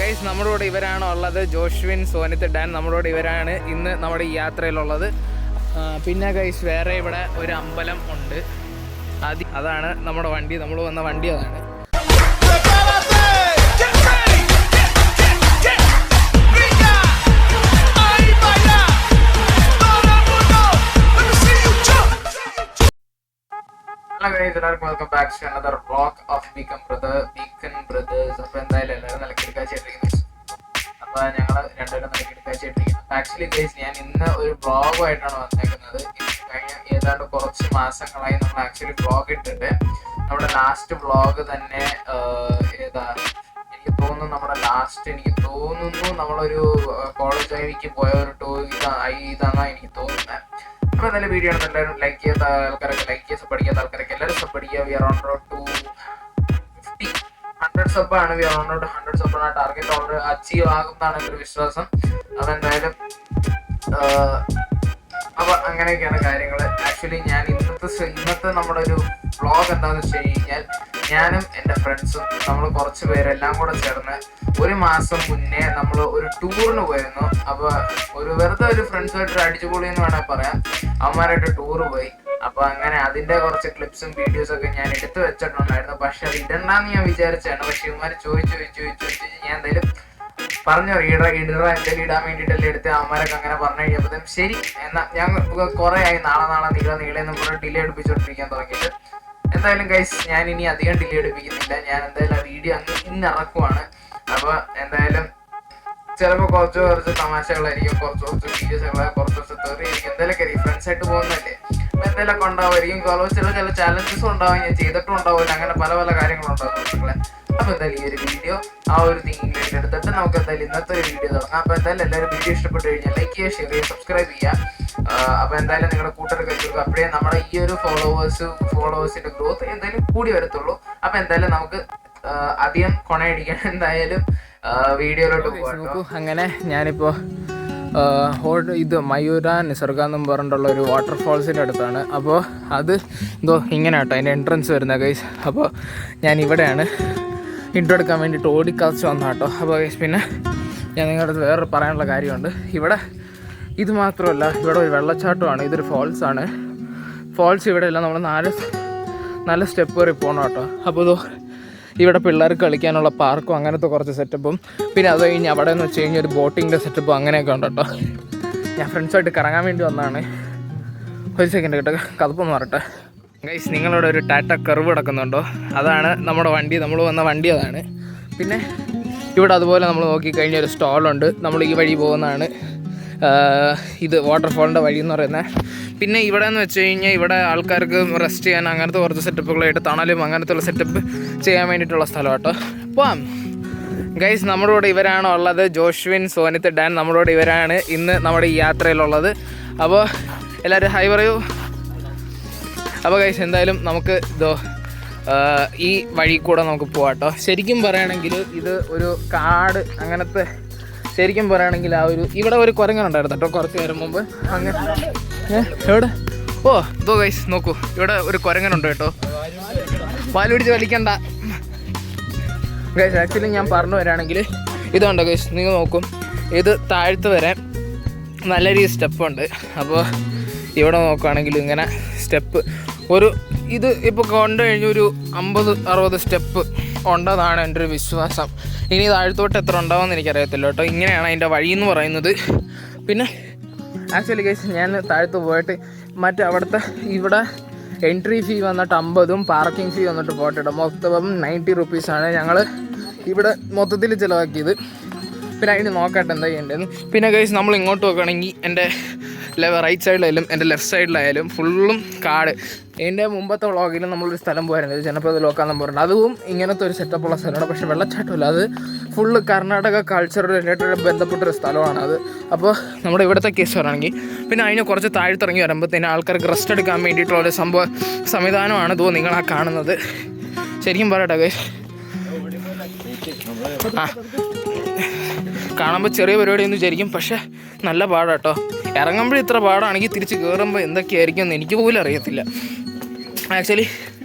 Guys നമ്മുടെ കൂടെ ഇവരാണ് ഉള്ളത്. ജോഷ്വിൻ, സോനിത്ത്, ഡാൻ നമ്മുടെ കൂടെ ഇവരാണ് ഇന്ന് നമ്മുടെ ഈ യാത്രയിലുള്ളത്. പിന്നെ ഗൈസ് വേറെ ഇവിടെ ഒരു അമ്പലം ഉണ്ട്. അതാണ് നമ്മുടെ വണ്ടി, നമ്മൾ വന്ന വണ്ടി അതാണ്. Hello guys, welcome back to another vlog of Beacon Brothers. അപ്പോൾ എന്തായാലും എല്ലാവരും നല്ല കിടക്കാച്ചിട്ടിരിക്കുന്നു. അപ്പോൾ ഞങ്ങൾ രണ്ടുപേരും നല്ല കിടക്കാച്ചിട്ടിരിക്കുന്നു. ആക്ച്വലി ഗൈസ് ഞാൻ ഇന്ന് ഒരു വ്ളോഗുമായിട്ടാണ് വന്നേക്കുന്നത്. കഴിഞ്ഞ ഏതാണ്ട് കുറച്ച് മാസങ്ങളായി നമ്മൾ ആക്ച്വലി വ്ളോഗ് ഇട്ടിട്ട് നമ്മുടെ ലാസ്റ്റ് വ്ളോഗ് തന്നെ എനിക്ക് തോന്നുന്നു നമ്മളൊരു കോളേജ് ഐവിക്ക് പോയ ഒരു ടൂർ ഇതാണെന്നാണ് എനിക്ക് തോന്നുന്നത്. അപ്പോൾ എന്തായാലും വീഡിയോ ആണ് എല്ലാവരും ലൈക്ക് ചെയ്യാത്ത ആൾക്കാരൊക്കെ ലൈക്ക് ചെയ്യുക, സബ് അടിക്കാത്ത ആൾക്കാരൊക്കെ എല്ലാവരും സബ് അടിക്കുക. We are on road to 100 സബ്ബാണ്. വി ആർ ഓൺ റോഡ് 100 സബ്ബാണ്. ടാർഗറ്റ് ഓൾറെഡി അച്ചീവ് ആകുന്നതാണ് എൻ്റെ ഒരു വിശ്വാസം. അപ്പോൾ എന്തായാലും അപ്പോൾ അങ്ങനെയൊക്കെയാണ് കാര്യങ്ങൾ. ആക്ച്വലി ഞാൻ ഇന്നത്തെ നമ്മുടെ ഒരു വ്ളോഗ് എന്താണെന്ന് വെച്ച് കഴിഞ്ഞാൽ ഞാനും എൻ്റെ ഫ്രണ്ട്സും നമ്മൾ കുറച്ച് പേരെല്ലാം കൂടെ ചേർന്ന് ഒരു മാസം മുന്നേ നമ്മൾ ഒരു ടൂറിന് പോയിരുന്നു. അപ്പോൾ വെറുതെ ഒരു ഫ്രണ്ട്സുമായിട്ട് അടിച്ചുപൊളി എന്ന് വേണമെങ്കിൽ പറയാം. അവന്മാരായിട്ട് ടൂറ് പോയി. അപ്പോൾ അങ്ങനെ അതിൻ്റെ കുറച്ച് ക്ലിപ്സും വീഡിയോസൊക്കെ ഞാൻ എടുത്തു വെച്ചിട്ടുണ്ടായിരുന്നു. പക്ഷെ അത് ഇടണ്ടെന്ന് ഞാൻ വിചാരിച്ചാണ്. പക്ഷെ ഇവന്മാർ ചോദിച്ചു ഞാൻ എന്തായാലും പറഞ്ഞു എന്തെങ്കിലും ഇടാൻ വേണ്ടിയിട്ടല്ലേ എടുത്ത്. അവന്മാരൊക്കെ അങ്ങനെ പറഞ്ഞു കഴിഞ്ഞപ്പോഴത്തേക്കും ശരി എന്നാൽ ഞാൻ കുറേ ആയി നാളെ നീളെന്ന് പറഞ്ഞ് ഡിലേ എടുപ്പിച്ചുകൊണ്ടിരിക്കാൻ തുടങ്ങിയിട്ട്. എന്തായാലും ഗൈസ് ഞാൻ ഇനി അധികം ഡിലേ എടുപ്പിക്കുന്നില്ല. ഞാൻ എന്തായാലും ആ വീഡിയോ ഇന്ന് ഇറക്കുവാണ്. അപ്പോൾ എന്തായാലും ചിലപ്പോൾ കുറച്ച് തമാശകളായിരിക്കും, കുറച്ച് വീഡിയോസുകൾ, കുറച്ച് തെറിയായിരിക്കും, എന്തെങ്കിലുമൊക്കെ ആയിരിക്കും. ഫ്രണ്ട്സായിട്ട് പോകുന്നതല്ലേ, അപ്പോൾ എന്തെങ്കിലുമൊക്കെ ഉണ്ടാവുമായിരിക്കും. ചില ചാലഞ്ചസും ഉണ്ടാവും, ഞാൻ ചെയ്തിട്ടും ഉണ്ടാവില്ല. അങ്ങനെ പല കാര്യങ്ങളുണ്ടാവും സുഹൃത്തുക്കളെ. അപ്പോൾ എന്തായാലും ഈ ഒരു വീഡിയോ ആ ഒരു തിങ്കിലേക്ക് എടുത്തിട്ട് നമുക്ക് എന്തായാലും ഇന്നത്തെ ഒരു വീഡിയോ തുടങ്ങാം. അപ്പോൾ എന്തായാലും എല്ലാവരും വീഡിയോ ഇഷ്ടപ്പെട്ട് കഴിഞ്ഞാൽ ലൈക്ക് ചെയ്യുക, ഷെയർ ചെയ്യുക, സബ്സ്ക്രൈബ് ചെയ്യുക. അപ്പോൾ എന്തായാലും നിങ്ങളുടെ കൂട്ടർക്ക് എത്തിക്കുക. അപ്പോഴേ നമ്മുടെ ഈ ഒരു ഫോളോവേഴ്സിൻ്റെ ഗ്രോത്ത് എന്തായാലും കൂടി വരത്തുള്ളൂ. അപ്പോൾ എന്തായാലും നമുക്ക് അധികം കൊണയടിക്കാൻ എന്തായാലും വീഡിയോയിലോട്ട് പോകാം. അങ്ങനെ ഞാനിപ്പോൾ ഇത് മയൂര നിസർഗ എന്നും പറഞ്ഞിട്ടുള്ള ഒരു വാട്ടർഫോൾസിൻ്റെ അടുത്താണ്. അപ്പോൾ അത് ഇങ്ങനെ കേട്ടോ അതിൻ്റെ എൻട്രൻസ് വരുന്നത് ഗൈസ്. അപ്പോൾ ഞാൻ ഇവിടെയാണ് ഇൻട്രോ എടുക്കാൻ വേണ്ടിയിട്ട് ഓടിക്കാച്ച് വന്ന കേട്ടോ. അപ്പോൾ ഗൈസ് പിന്നെ ഞാൻ നിങ്ങളുടെ അടുത്ത് വേറെ പറയാനുള്ള കാര്യമുണ്ട്. ഇവിടെ ഇത് മാത്രമല്ല, ഇവിടെ ഒരു വെള്ളച്ചാട്ടമാണ്. ഇതൊരു ഫോൾസാണ്. ഫോൾസ് ഇവിടെ എല്ലാം നമ്മൾ നാല് സ്റ്റെപ്പ് കയറി പോകണം കേട്ടോ. അപ്പോൾ ഇവിടെ പിള്ളേർക്ക് കളിക്കാനുള്ള പാർക്കും അങ്ങനത്തെ കുറച്ച് സെറ്റപ്പും പിന്നെ അത് കഴിഞ്ഞ് അവിടെ എന്ന് വെച്ച് കഴിഞ്ഞാൽ ഒരു ബോട്ടിങ്ങിൻ്റെ സെറ്റപ്പും അങ്ങനെയൊക്കെ ഉണ്ട് കേട്ടോ. ഞാൻ ഫ്രണ്ട്സായിട്ട് കറങ്ങാൻ വേണ്ടി വന്നതാണ്. ഒരു സെക്കൻഡ് കേട്ടോ, കഥപ്പൊന്ന് മാറട്ടെ ഗൈസ്. നിങ്ങളിവിടെ ഒരു ടാറ്റ കർവ് കിടക്കുന്നുണ്ടോ? അതാണ് നമ്മുടെ വണ്ടി, നമ്മൾ വന്ന വണ്ടി അതാണ്. പിന്നെ ഇവിടെ അതുപോലെ നമ്മൾ നോക്കിക്കഴിഞ്ഞാൽ ഒരു സ്റ്റോളുണ്ട്. നമ്മൾ ഈ വഴി പോകുന്നതാണ് ഇത് വാട്ടർഫോളിൻ്റെ വഴി എന്ന് പറയുന്നത്. പിന്നെ ഇവിടെ എന്ന് വെച്ച് കഴിഞ്ഞാൽ ഇവിടെ ആൾക്കാർക്ക് റെസ്റ്റ് ചെയ്യാൻ അങ്ങനത്തെ കുറച്ച് സെറ്റപ്പുകളായിട്ട് തണലും അങ്ങനത്തെ ഉള്ള സെറ്റപ്പ് ചെയ്യാൻ വേണ്ടിയിട്ടുള്ള സ്ഥലം കേട്ടോ. അപ്പം ഗൈസ് നമ്മുടെ കൂടെ ഇവരാണ് ഉള്ളത്. ജോഷ്വിൻ, സോനിത്ത്, ഡാൻ നമ്മുടെ കൂടെ ഇവരാണ് ഇന്ന് നമ്മുടെ ഈ യാത്രയിലുള്ളത്. അപ്പോൾ എല്ലാവരും ഹൈ പറയൂ. അപ്പോൾ ഗൈസ് എന്തായാലും നമുക്ക് ഈ വഴി കൂടെ നമുക്ക് പോകാം കേട്ടോ. ശരിക്കും പറയുകയാണെങ്കിൽ ഇത് ഒരു കാട് അങ്ങനത്തെ, ശരിക്കും പറയുകയാണെങ്കിൽ ആ ഒരു ഇവിടെ ഒരു കുരങ്ങനുണ്ടായിരുന്നു കേട്ടോ കുറച്ച് നേരം മുമ്പ്. അങ്ങനെ എവിടെ ഗൈസ് നോക്കൂ, ഇവിടെ ഒരു കുരങ്ങനുണ്ട് കേട്ടോ. പാല് പിടിച്ച് വലിക്കണ്ട ഗൈസ്. ആക്ച്വലി ഞാൻ പറഞ്ഞു വരാണെങ്കിൽ ഇതുണ്ട് ഗൈസ്, നിങ്ങൾ നോക്കും ഇത് താഴ്ത്ത് വരാൻ നല്ല രീതിയിൽ സ്റ്റെപ്പുണ്ട്. അപ്പോൾ ഇവിടെ നോക്കുകയാണെങ്കിൽ ഇങ്ങനെ സ്റ്റെപ്പ് ഇത് ഇപ്പോൾ കൊണ്ടു കഴിഞ്ഞൊരു 50-60 സ്റ്റെപ്പ് ഉണ്ടെന്നാണ് എൻ്റെ ഒരു വിശ്വാസം. ഇനി താഴ്ത്തോട്ട് എത്ര ഉണ്ടാവുമെന്ന് എനിക്കറിയത്തില്ല കേട്ടോ. ഇങ്ങനെയാണ് അതിൻ്റെ വഴി എന്ന് പറയുന്നത്. പിന്നെ ആക്ച്വലി ഗൈസ് ഞാൻ താഴത്ത് പോയിട്ട് അവിടുത്തെ ഇവിടെ എൻട്രി ഫീ വന്നിട്ട് 50ഉം പാർക്കിംഗ് ഫീ വന്നിട്ട് പോട്ടെ മൊത്തം 90 റുപ്പീസാണ് ഞങ്ങൾ ഇവിടെ മൊത്തത്തിൽ ചിലവാക്കിയത്. പിന്നെ അതിന് നോക്കട്ടെ എന്താ ചെയ്യേണ്ടതെന്ന്. പിന്നെ ഗൈസ് നമ്മൾ ഇങ്ങോട്ട് നോക്കുകയാണെങ്കിൽ എൻ്റെ റൈറ്റ് സൈഡിലായാലും എൻ്റെ ലെഫ്റ്റ് സൈഡിലായാലും ഫുള്ളും കാട്. എൻ്റെ മുമ്പത്തെ വ്ളോഗിലും നമ്മളൊരു സ്ഥലം പോയിരുന്നത് ജനപദ ലോക്കാന്ന് പറഞ്ഞിട്ടുണ്ട്. അതും ഇങ്ങനത്തെ ഒരു സെറ്റപ്പുള്ള സ്ഥലമാണ്. പക്ഷേ വെള്ളച്ചാട്ടമില്ല, അത് ഫുള്ള് കർണാടക കൾച്ചർ റിലേറ്റഡ് ബന്ധപ്പെട്ടൊരു സ്ഥലമാണ് അത്. അപ്പോൾ നമ്മുടെ ഇവിടുത്തെ കേസ് പറയുകയാണെങ്കിൽ പിന്നെ അതിന് കുറച്ച് താഴ്ത്തിറങ്ങി വരുമ്പോഴത്തേന് ആൾക്കാർക്ക് റെസ്റ്റ് എടുക്കാൻ വേണ്ടിയിട്ടുള്ള ഒരു സംവിധാനമാണ് നിങ്ങളാ കാണുന്നത്. ശരിക്കും പറയട്ടെ കാണുമ്പോൾ ചെറിയ പരിപാടിയെന്ന് വിചാരിക്കും, പക്ഷേ നല്ല പാടാട്ടോ. ഇറങ്ങുമ്പോൾ ഇത്ര പാടാണെങ്കിൽ തിരിച്ച് കയറുമ്പോൾ എന്തൊക്കെയായിരിക്കും എന്ന് എനിക്ക് പോലും അറിയത്തില്ല. ആക്ച്വലി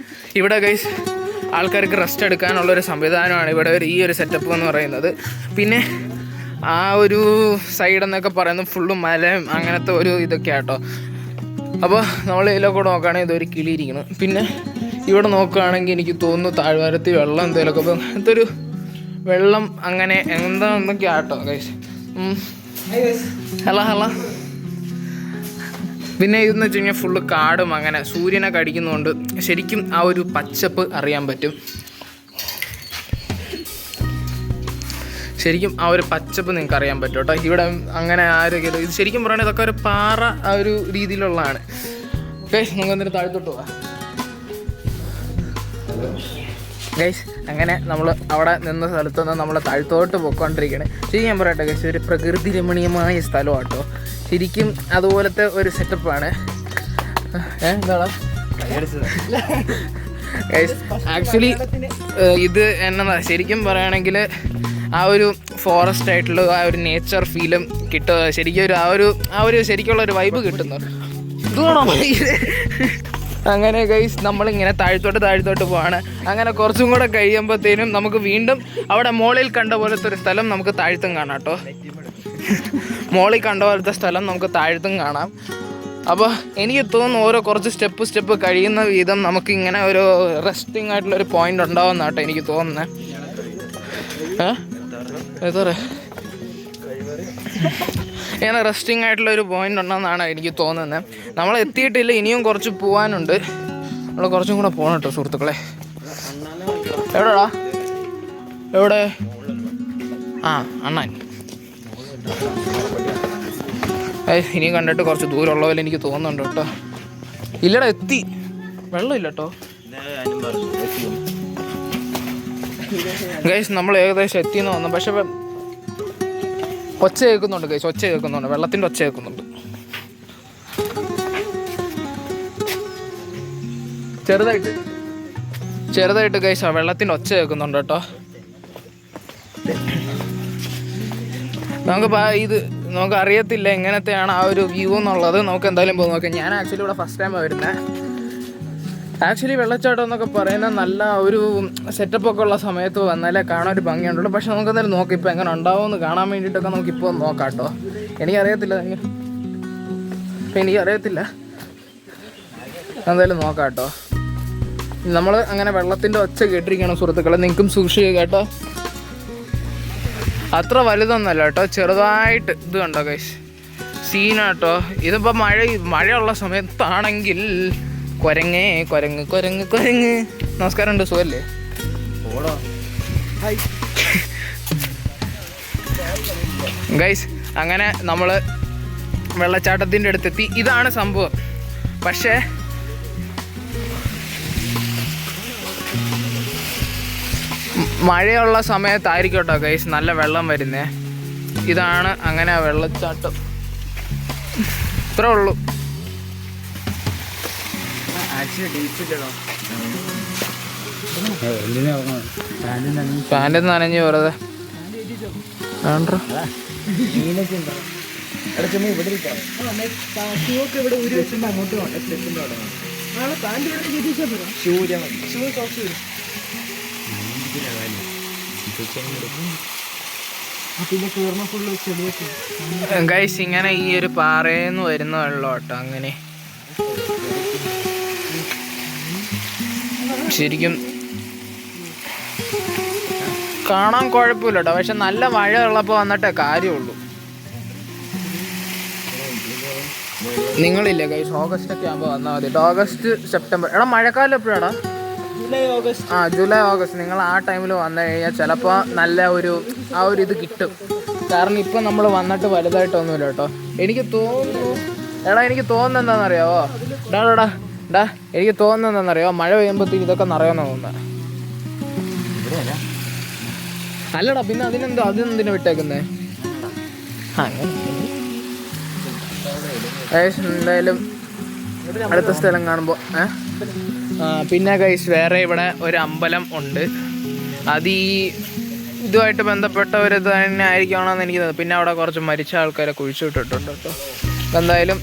ഇവിടെ ഗൈസ് ആൾക്കാർക്ക് റെസ്റ്റ് എടുക്കാനുള്ളൊരു സംവിധാനമാണ് ഇവിടെ ഈ ഒരു സെറ്റപ്പ് എന്ന് പറയുന്നത്. പിന്നെ ആ ഒരു സൈഡ് എന്നൊക്കെ പറയുന്നത് ഫുള്ളും മലയും അങ്ങനത്തെ ഒരു ഇതൊക്കെ ആട്ടോ. അപ്പോൾ നമ്മൾ ഇതിലൊക്കെ നോക്കുകയാണെങ്കിൽ ഇതൊരു കിളിയിരിക്കുന്നു. പിന്നെ ഇവിടെ നോക്കുകയാണെങ്കിൽ എനിക്ക് തോന്നുന്നു താഴ്വാരത്തിൽ വെള്ളം എന്തെങ്കിലുമൊക്കെ, അപ്പോൾ അങ്ങനത്തെ ഒരു വെള്ളം അങ്ങനെ എന്താന്നൊക്കെ ആട്ടോ ഗൈസ്. ഹലോ. പിന്നെ ഇതെന്ന് വെച്ച് കഴിഞ്ഞാൽ ഫുള്ള് കാടും അങ്ങനെ സൂര്യനൊക്കെ അടിക്കുന്നതുകൊണ്ട് ശരിക്കും ആ ഒരു പച്ചപ്പ് അറിയാൻ പറ്റും. ശരിക്കും ആ ഒരു പച്ചപ്പ് നിങ്ങൾക്ക് അറിയാൻ പറ്റും കേട്ടോ. ഇവിടെ അങ്ങനെ ആരോഗ്യം ഇത് ശരിക്കും പറയുന്നത് ഇതൊക്കെ ഒരു പാറ ആ ഒരു രീതിയിലുള്ളതാണ്. ഗൈസ് നമുക്ക് എന്നിട്ട് താഴത്തോട്ട് പോവാം. ഗൈസ് അങ്ങനെ നമ്മൾ അവിടെ നിന്ന സ്ഥലത്ത് നിന്ന് നമ്മൾ താഴത്തോട്ട് പോയിക്കൊണ്ടിരിക്കുകയാണ്. ശരി ഞാൻ പറയട്ടെ ഗൈസ്, ഒരു പ്രകൃതി രമണീയമായ സ്ഥലമാണ് കേട്ടോ. ശരിക്കും അതുപോലത്തെ ഒരു സെറ്റപ്പാണ്. എന്താടാ ഗൈസ് ആക്ച്വലി ഇത് എന്നതാ ശരിക്കും പറയുകയാണെങ്കിൽ ആ ഒരു ഫോറസ്റ്റ് ആയിട്ടുള്ള ആ ഒരു നേച്ചർ ഫീലും കിട്ടുക. ശരിക്കും ആ ഒരു ശരിക്കുള്ള ഒരു വൈബ് കിട്ടുന്നുണ്ട്. അങ്ങനെ ഗൈസ് നമ്മളിങ്ങനെ താഴത്തോട്ട് പോവാണ്. അങ്ങനെ കുറച്ചും കൂടെ കഴിയുമ്പോഴത്തേനും നമുക്ക് വീണ്ടും അവിടെ മോളിൽ കണ്ട പോലത്തെ ഒരു സ്ഥലം നമുക്ക് താഴ്ത്തും കാണാം കേട്ടോ. മോളിൽ കണ്ട പോലത്തെ സ്ഥലം നമുക്ക് താഴ്ത്തും കാണാം. അപ്പോൾ എനിക്ക് തോന്നുന്നു ഓരോ കുറച്ച് സ്റ്റെപ്പ് കഴിയുന്ന വിധം നമുക്ക് ഇങ്ങനെ ഒരു റെസ്റ്റിംഗ് ആയിട്ടുള്ളൊരു പോയിന്റ് ഉണ്ടാവുന്ന കേട്ടോ എനിക്ക് തോന്നുന്നത്. ഇങ്ങനെ റെസ്റ്റിംഗ് ആയിട്ടുള്ളൊരു പോയിന്റ് ഉണ്ടെന്നാണ് എനിക്ക് തോന്നുന്നത്. നമ്മൾ എത്തിയിട്ടില്ല, ഇനിയും കുറച്ച് പോകാനുണ്ട്. നമ്മൾ കുറച്ചും കൂടെ പോകണം കേട്ടോ സുഹൃത്തുക്കളെ. എവിടെടാ എവിടെ? അണ്ണാൻ ഇനിയും കണ്ടിട്ട് കുറച്ച് ദൂരമുള്ള പോലെ എനിക്ക് തോന്നുന്നുണ്ട് കേട്ടോ. ഇല്ലടാ എത്തി, വെള്ളമില്ല കേട്ടോ ഗൈസ്. നമ്മൾ ഏകദേശം എത്തിയെന്ന് തോന്നുന്നു. പക്ഷെ ഒച്ച കേൾക്കുന്നുണ്ട് ഗൈസ്, ഒച്ച കേൾക്കുന്നുണ്ട്, വെള്ളത്തിൻ്റെ ഒച്ച കേൾക്കുന്നുണ്ട് ചെറുതായിട്ട് ഗൈസ്. ആ വെള്ളത്തിൻ്റെ ഒച്ച കേൾക്കുന്നുണ്ട് കേട്ടോ. നമുക്ക് അറിയത്തില്ല എങ്ങനത്തെയാണ് ആ ഒരു വ്യൂ എന്നുള്ളത്. നമുക്ക് എന്തായാലും പോയി നോക്കാം. ഞാൻ ആക്ച്വലി ഇവിടെ ഫസ്റ്റ് ടൈമാണ് വരുന്നത്. ആക്ച്വലി വെള്ളച്ചാട്ടം എന്നൊക്കെ പറയുന്നത് നല്ല ഒരു സെറ്റപ്പൊക്കെ ഉള്ള സമയത്ത് വന്നാലേ കാണാൻ ഒരു ഭംഗിയുണ്ടല്ലോ. പക്ഷെ നമുക്ക് എന്തായാലും നോക്കാം ഇപ്പോൾ എങ്ങനെ ഉണ്ടാവുമെന്ന് കാണാൻ വേണ്ടിയിട്ടൊക്കെ നമുക്കിപ്പോൾ നോക്കാം കേട്ടോ. എനിക്കറിയത്തില്ല, എന്തായാലും നോക്കാം കേട്ടോ. നമ്മൾ അങ്ങനെ വെള്ളത്തിൻ്റെ ഒച്ച കേട്ടിരിക്കണം സുഹൃത്തുക്കളെ, നിങ്ങൾക്കും സൂക്ഷിക്കുക കേട്ടോ. അത്ര വലുതൊന്നല്ല കേട്ടോ, ചെറുതായിട്ട് ഇത് കണ്ടോ ഗൈസ്, സീനാട്ടോ. ഇതിപ്പോൾ മഴയുള്ള സമയത്താണെങ്കിൽ കുരങ്ങ്. നമസ്കാരം ഉണ്ട്, സുഖല്ലേ? ഗൈസ് അങ്ങനെ നമ്മൾ വെള്ളച്ചാട്ടത്തിൻ്റെ അടുത്തെത്തി. ഇതാണ് സംഭവം. പക്ഷേ മഴയുള്ള സമയത്തായിരിക്കും കേട്ടോ ഗൈസ് നല്ല വെള്ളം വരുന്നേ. ഇതാണ് അങ്ങനെ വെള്ളച്ചാട്ടം, ഇത്രേ ഉള്ളൂ. പാൻറ് നനഞ്ഞ് വെറുതെ ഗൈസ്. ഇങ്ങനെ ഈ ഒരു പാറയെന്ന് വരുന്ന വെള്ളം കേട്ടോ. അങ്ങനെ ശരിക്കും കാണാൻ കുഴപ്പമില്ല കേട്ടോ. പക്ഷെ നല്ല മഴ ഉള്ളപ്പോൾ വന്നിട്ടേ കാര്യമുള്ളൂ. നിങ്ങളില്ലേ ഗൈസ്, ഓഗസ്റ്റൊക്കെ ആകുമ്പോൾ വന്നാൽ മതി. ഓഗസ്റ്റ് സെപ്റ്റംബർ എടാ മഴക്കാലം എപ്പോഴാടാ? July August. നിങ്ങൾ ആ ടൈമിൽ വന്നു കഴിഞ്ഞാൽ ചിലപ്പോൾ നല്ല ആ ഒരു ഇത് കിട്ടും. കാരണം ഇപ്പം നമ്മൾ വന്നിട്ട് വലുതായിട്ടൊന്നുമില്ല കേട്ടോ. എനിക്ക് തോന്നുന്നത് എന്താണെന്നറിയാവോ? എനിക്ക് തോന്നുന്നത് എന്താണെന്നറിയാവോ? മഴ പെയ്യുമ്പോഴത്തേക്ക് ഇതൊക്കെ നിറയുമെന്ന് തോന്നുന്നത്. അല്ലടാ പിന്നെ അതിനെന്തിനാ വിട്ടേക്കുന്നേ? എന്തായാലും അടുത്ത സ്ഥലം കാണുമ്പോൾ പിന്നെ ഗൈസ് വേറെ ഇവിടെ ഒരു അമ്പലം ഉണ്ട്. അത് ഇതുമായിട്ട് ബന്ധപ്പെട്ട ഒരു ഇത് തന്നെ ആയിരിക്കണമെന്ന് എനിക്ക് തോന്നുന്നു. പിന്നെ അവിടെ കുറച്ച് മരിച്ച ആൾക്കാരെ കുഴിച്ചു വിട്ടിട്ടുണ്ട് കേട്ടോ. എന്തായാലും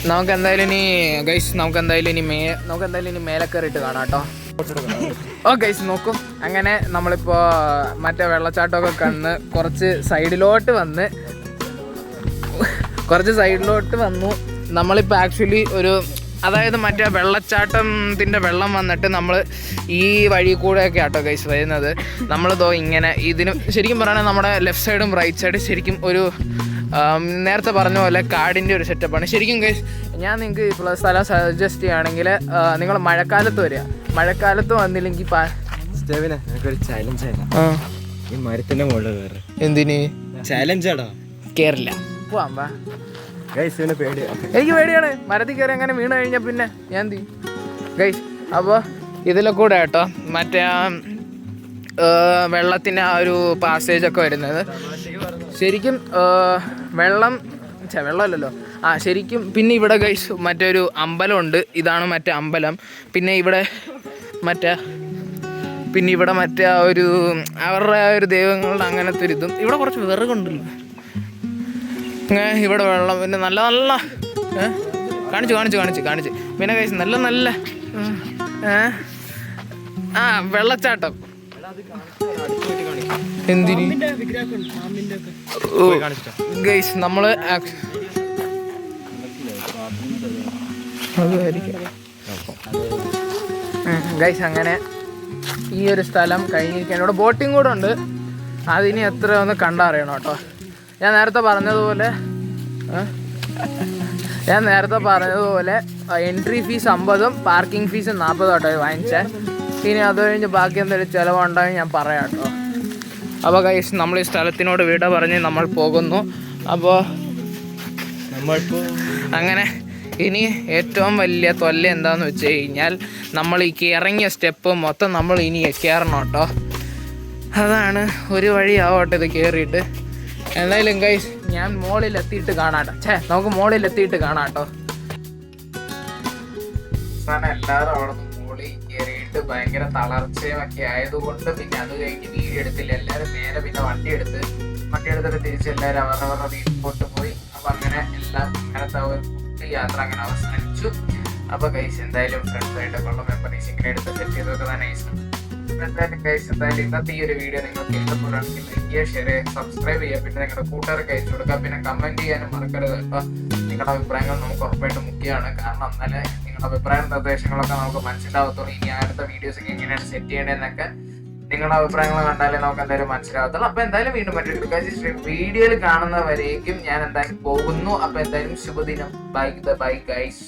നമുക്ക് എന്തായാലും ഇനി ഗൈസ് നമുക്ക് എന്തായാലും ഇനി മേലെ കയറിയിട്ട് കാണാം കേട്ടോ. ഓ ഗൈസ് നോക്കൂ, അങ്ങനെ നമ്മളിപ്പോൾ മറ്റേ വെള്ളച്ചാട്ടമൊക്കെ കണ്ട് കുറച്ച് സൈഡിലോട്ട് വന്നു. നമ്മളിപ്പോൾ ആക്ച്വലി അതായത് മറ്റേ വെള്ളച്ചാട്ടത്തിൻ്റെ വെള്ളം വന്നിട്ട് നമ്മൾ ഈ വഴി കൂടെയൊക്കെ ആട്ടോ ഗൈസ് വരുന്നത്. നമ്മളിതോ ഇങ്ങനെ ഇതിന് ശരിക്കും പറയുകയാണെങ്കിൽ നമ്മുടെ ലെഫ്റ്റ് സൈഡും റൈറ്റ് സൈഡും ശരിക്കും ഒരു നേരത്തെ പറഞ്ഞ പോലെ കാടിൻ്റെ ഒരു സെറ്റപ്പാണ് ശരിക്കും ഗൈസ്. ഞാൻ നിങ്ങൾക്ക് ഇപ്പോൾ സ്ഥലം സജസ്റ്റ് ചെയ്യുകയാണെങ്കിൽ നിങ്ങൾ മഴക്കാലത്ത് വരിക. മഴക്കാലത്ത് വന്നില്ലെങ്കിൽ ഒരു ചാലഞ്ച് ഈ മരത്തിന്റെ മുകളിൽ കയറി. എന്തിന് ചാലഞ്ചാടാ? കയറില്ല, പോവാം വാ. എനിക്ക് പേടിയാണ് മരത്തിൽ കയറി അങ്ങനെ വീണ് കഴിഞ്ഞാൽ പിന്നെ ഞാൻ എന്ത് ചെയ്യും ഗൈസ്. അപ്പോൾ ഇതിലെ കൂടെ കേട്ടോ മറ്റേ വെള്ളത്തിൻ്റെ ആ ഒരു പാസേജൊക്കെ വരുന്നത് ശരിക്കും വെള്ളമല്ലല്ലോ ശരിക്കും. പിന്നെ ഇവിടെ ഗൈസ് മറ്റൊരു അമ്പലമുണ്ട്, ഇതാണ് മറ്റേ അമ്പലം. പിന്നെ ഇവിടെ മറ്റേ ആ ഒരു അവരുടെ ആ ഒരു ദൈവങ്ങളുടെ അങ്ങനത്തെ ഒരു ഇതും. ഇവിടെ കുറച്ച് വിറകുണ്ടല്ലോ ഇവിടെ വെള്ളം. പിന്നെ നല്ല കാണിച്ച് പിന്നെ ഗൈസ് നല്ല വെള്ളച്ചാട്ടം. എന്തിന് ഗൈസ് നമ്മള് ഗൈസ് അങ്ങനെ ഈ ഒരു സ്ഥലം കഴിഞ്ഞിരിക്കാൻ ഇവിടെ ബോട്ടിങ് കൂടെ ഉണ്ട്. അതിനി എത്ര ഒന്ന് കണ്ടറിയണം കേട്ടോ. ഞാൻ നേരത്തെ പറഞ്ഞതുപോലെ എൻട്രി ഫീസ് 50 പാർക്കിംഗ് ഫീസ് 40 കേട്ടോ വാങ്ങിച്ചേ. ഇനി അത് കഴിഞ്ഞ് ബാക്കി എന്തെങ്കിലും ചിലവുണ്ടായി ഞാൻ പറയാം കേട്ടോ. അപ്പോൾ ഗൈസ് നമ്മൾ ഈ സ്ഥലത്തിനോട് വിട പറഞ്ഞ് നമ്മൾ പോകുന്നു. അപ്പോൾ അങ്ങനെ ഇനി ഏറ്റവും വലിയ തൊല്ല എന്താണെന്ന് വെച്ച് കഴിഞ്ഞാൽ നമ്മൾ ഈ ഇറങ്ങിയ സ്റ്റെപ്പ് മൊത്തം നമ്മൾ ഇനി കയറണം കേട്ടോ. അതാണ് ഒരു വഴിയാവട്ടെ ഇത് കയറിയിട്ട്. എന്തായാലും ഗൈസ് ഞാൻ മോളിലെത്തിയിട്ട് കാണാട്ടോ. നമുക്ക് മോളിലെത്തിയിട്ട് കാണാട്ടോ. എല്ലാവരും അവിടെ മോളിൽ കയറിയിട്ട് ഭയങ്കര തളർച്ചയും ഒക്കെ ആയതുകൊണ്ട് പിന്നെ അത് കഴിഞ്ഞ് വീഡിയോ എടുത്തില്ല. എല്ലാവരും നേരെ പിന്നെ വണ്ടി എടുത്തിട്ട് തിരിച്ച് എല്ലാവരും അവരുടെ വീട്ടിലോട്ട് പോയി. അപ്പൊ അങ്ങനെ എല്ലാം അങ്ങനത്തെ യാത്ര അങ്ങനെ അവസാനിച്ചു. അപ്പൊ ഗൈസ് എന്തായാലും ഫ്രണ്ട്സായിട്ടൊക്കെ ഉള്ള മെമ്മറീസ് ഇങ്ങനെ എടുത്ത് സെറ്റ് ചെയ്തൊക്കെ തന്നെ നൈസാണ്. എന്തായാലും ഗൈസ് എന്തായാലും ഇന്നത്തെ ഈ ഒരു വീഡിയോ നിങ്ങൾക്ക് ഇഷ്ടപ്പെടുകയാണെങ്കിൽ ലൈക്ക് ചെയ്യുക, ഷെയർ ചെയ്യുക, സബ്സ്ക്രൈബ് ചെയ്യുക. പിന്നെ നിങ്ങളുടെ കൂട്ടുകാർക്ക് അയച്ചു കൊടുക്കുക. പിന്നെ കമന്റ് ചെയ്യാനും മറക്കരുത് കേട്ടോ. നിങ്ങളുടെ അഭിപ്രായങ്ങൾ നമുക്ക് ഉറപ്പായിട്ട് മുഖ്യമാണ്. കാരണം എന്നാലേ നിങ്ങളുടെ അഭിപ്രായ നിർദ്ദേശങ്ങളൊക്കെ നമുക്ക് മനസ്സിലാവത്തുള്ളൂ. ഇനി അടുത്ത വീഡിയോസ് എങ്ങനെയാണ് സെറ്റ് ചെയ്യേണ്ടതെന്നൊക്കെ നിങ്ങളുടെ അഭിപ്രായങ്ങൾ കണ്ടാലേ നമുക്ക് എന്തായാലും മനസ്സിലാവത്തുള്ളൂ. അപ്പൊ എന്തായാലും വീണ്ടും മറ്റൊരു വീഡിയോയിൽ കാണുന്നവരേക്കും ഞാൻ എന്തായാലും പോകുന്നു. അപ്പൊ എന്തായാലും ശുഭദിനം. Bye guys.